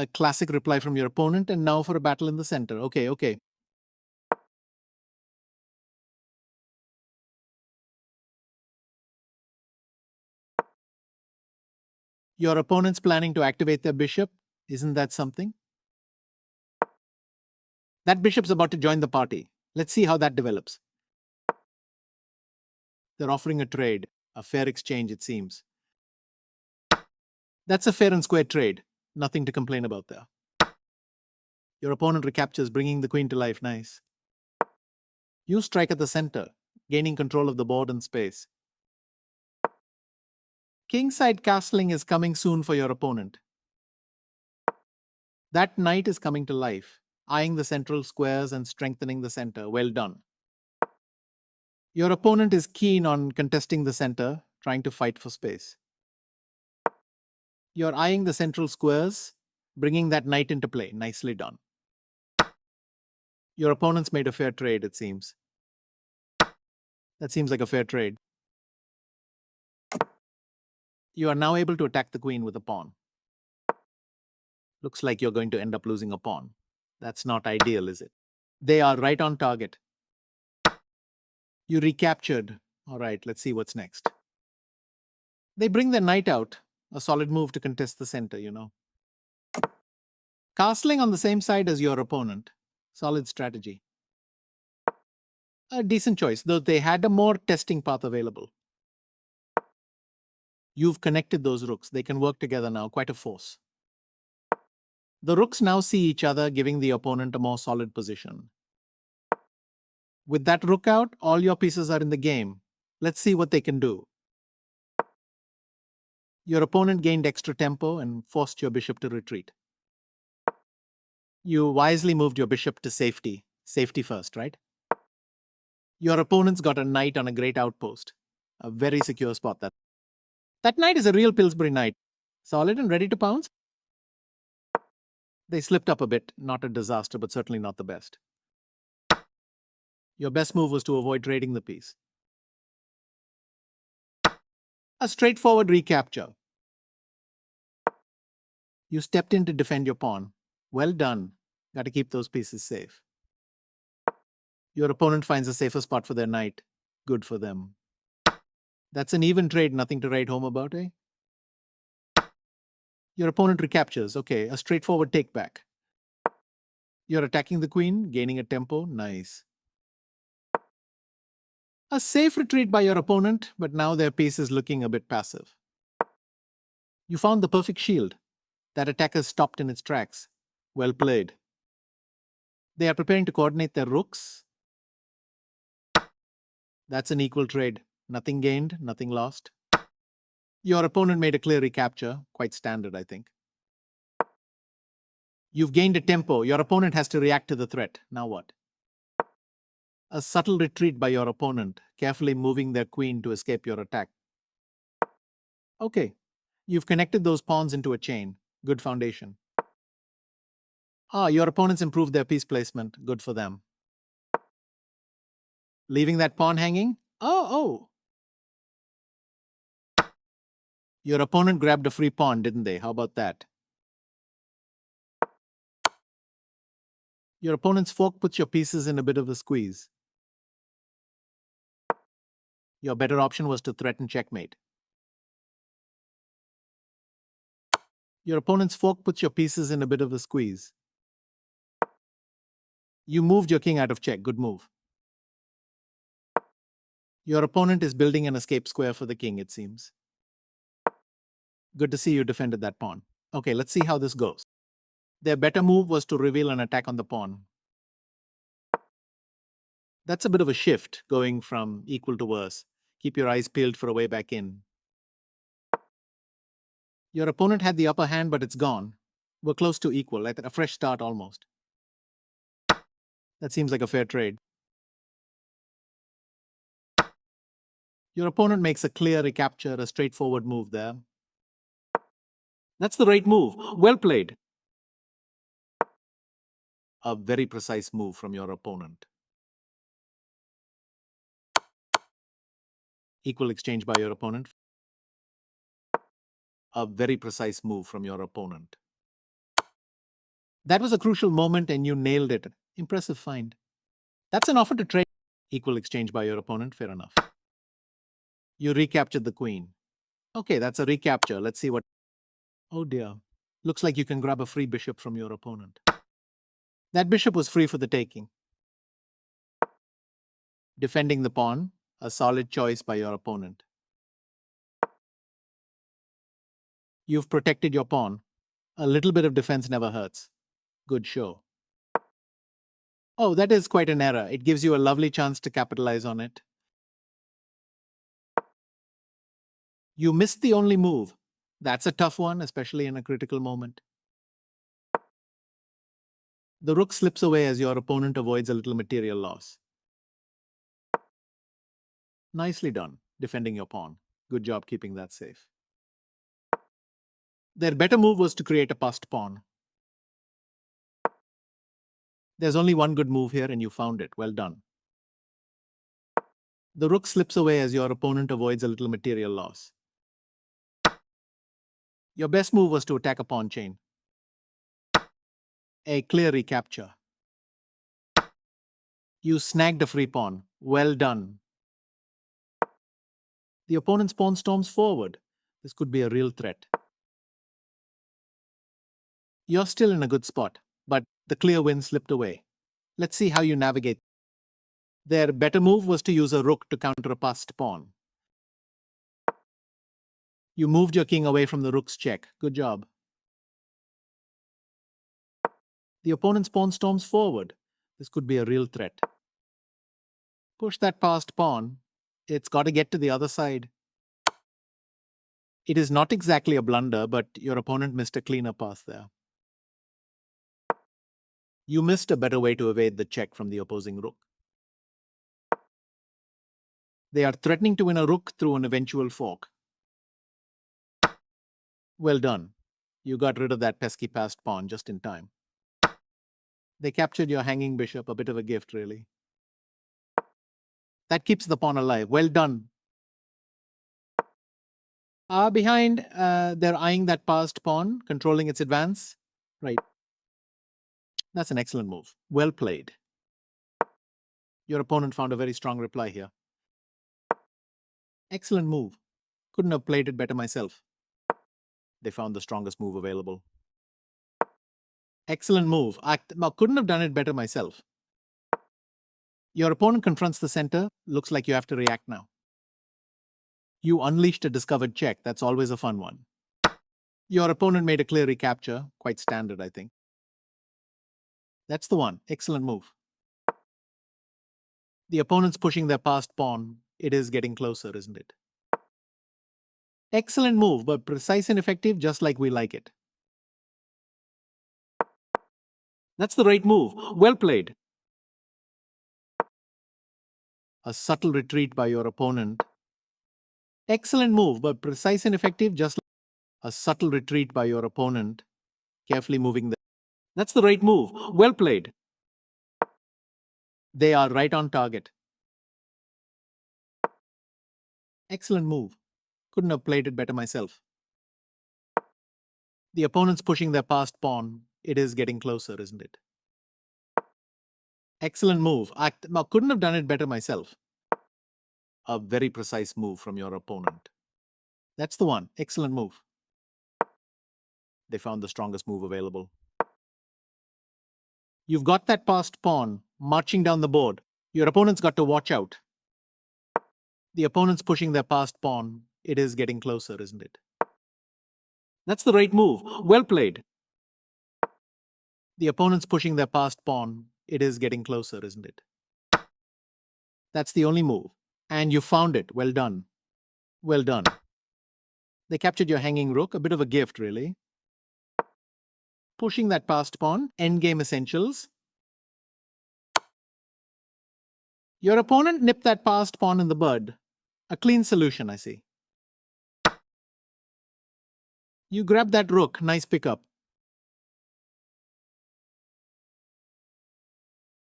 A classic reply from your opponent, and now for a battle in the center. Okay. Your opponent's planning to activate their bishop. Isn't that something? That bishop's about to join the party. Let's see how that develops. They're offering a trade, a fair exchange, it seems. That's a fair and square trade. Nothing to complain about there. Your opponent recaptures, bringing the queen to life. Nice. You strike at the center, gaining control of the board and space. Kingside castling is coming soon for your opponent. That knight is coming to life, eyeing the central squares and strengthening the center. Well done. Your opponent is keen on contesting the center, trying to fight for space. You're eyeing the central squares, bringing that knight into play. Nicely done. Your opponent's made a fair trade, it seems. That seems like a fair trade. You are now able to attack the queen with a pawn. Looks like you're going to end up losing a pawn. That's not ideal, is it? They are right on target. You recaptured. All right, let's see what's next. They bring their knight out. A solid move to contest the center. Castling on the same side as your opponent. Solid strategy. A decent choice, though they had a more testing path available. You've connected those rooks. They can work together now, quite a force. The rooks now see each other, giving the opponent a more solid position. With that rook out, all your pieces are in the game. Let's see what they can do. Your opponent gained extra tempo and forced your bishop to retreat. You wisely moved your bishop to safety. Safety first, right? Your opponent's got a knight on a great outpost. A very secure spot. That knight is a real Pillsbury knight. Solid and ready to pounce. They slipped up a bit. Not a disaster, but certainly not the best. Your best move was to avoid trading the piece. A straightforward recapture. You stepped in to defend your pawn. Well done. Got to keep those pieces safe. Your opponent finds a safer spot for their knight. Good for them. That's an even trade, nothing to write home about, eh? Your opponent recaptures. Okay, a straightforward take back. You're attacking the queen, gaining a tempo. Nice. A safe retreat by your opponent, but now their piece is looking a bit passive. You found the perfect shield. That attacker stopped in its tracks. Well played. They are preparing to coordinate their rooks. That's an equal trade. Nothing gained, nothing lost. Your opponent made a clear recapture. Quite standard, I think. You've gained a tempo. Your opponent has to react to the threat. Now what? A subtle retreat by your opponent, carefully moving their queen to escape your attack. Okay, you've connected those pawns into a chain. Good foundation. Your opponents improved their piece placement. Good for them. Leaving that pawn hanging? Oh. Your opponent grabbed a free pawn, didn't they? How about that? Your opponent's fork puts your pieces in a bit of a squeeze. Your better option was to threaten checkmate. Your opponent's fork puts your pieces in a bit of a squeeze. You moved your king out of check. Good move. Your opponent is building an escape square for the king, it seems. Good to see you defended that pawn. Okay, let's see how this goes. Their better move was to reveal an attack on the pawn. That's a bit of a shift, going from equal to worse. Keep your eyes peeled for a way back in. Your opponent had the upper hand, but it's gone. We're close to equal, like a fresh start almost. That seems like a fair trade. Your opponent makes a clear recapture, a straightforward move there. That's the right move. Well played. A very precise move from your opponent. Equal exchange by your opponent. A very precise move from your opponent. That was a crucial moment and you nailed it. Impressive find. That's an offer to trade. Equal exchange by your opponent. Fair enough. You recaptured the queen. Okay, that's a recapture. Let's see what. Oh dear. Looks like you can grab a free bishop from your opponent. That bishop was free for the taking. Defending the pawn. A solid choice by your opponent. You've protected your pawn. A little bit of defense never hurts. Good show. Oh, that is quite an error. It gives you a lovely chance to capitalize on it. You missed the only move. That's a tough one, especially in a critical moment. The rook slips away as your opponent avoids a little material loss. Nicely done, defending your pawn. Good job keeping that safe. Their better move was to create a passed pawn. There's only one good move here and you found it. Well done. The rook slips away as your opponent avoids a little material loss. Your best move was to attack a pawn chain. A clear recapture. You snagged a free pawn. Well done. The opponent's pawn storms forward. This could be a real threat. You're still in a good spot, but the clear win slipped away. Let's see how you navigate. Their better move was to use a rook to counter a passed pawn. You moved your king away from the rook's check. Good job. The opponent's pawn storms forward. This could be a real threat. Push that passed pawn. It's got to get to the other side. It is not exactly a blunder, but your opponent missed a cleaner path there. You missed a better way to evade the check from the opposing rook. They are threatening to win a rook through an eventual fork. Well done. You got rid of that pesky passed pawn just in time. They captured your hanging bishop, a bit of a gift, really. That keeps the pawn alive. Well done. Behind, they're eyeing that passed pawn, controlling its advance. Right. That's an excellent move. Well played. Your opponent found a very strong reply here. Excellent move. Couldn't have played it better myself. They found the strongest move available. Excellent move. I couldn't have done it better myself. Your opponent confronts the center. Looks like you have to react now. You unleashed a discovered check. That's always a fun one. Your opponent made a clear recapture. Quite standard, I think. That's the one. Excellent move. The opponent's pushing their passed pawn. It is getting closer, isn't it? Excellent move, but precise and effective, just like we like it. That's the right move. Well played. A subtle retreat by your opponent. Excellent move, but precise and effective, just like a subtle retreat by your opponent. Carefully moving the. That's the right move. Well played. They are right on target. Excellent move. Couldn't have played it better myself. The opponent's pushing their passed pawn. It is getting closer, isn't it? Excellent move. I couldn't have done it better myself. A very precise move from your opponent. That's the one. Excellent move. They found the strongest move available. You've got that passed pawn marching down the board. Your opponent's got to watch out. The opponent's pushing their passed pawn. It is getting closer, isn't it? That's the right move. Well played. The opponent's pushing their passed pawn. It is getting closer, isn't it? That's the only move. And you found it. Well done. Well done. They captured your hanging rook. A bit of a gift, really. Pushing that passed pawn. Endgame essentials. Your opponent nipped that passed pawn in the bud. A clean solution, I see. You grabbed that rook. Nice pickup.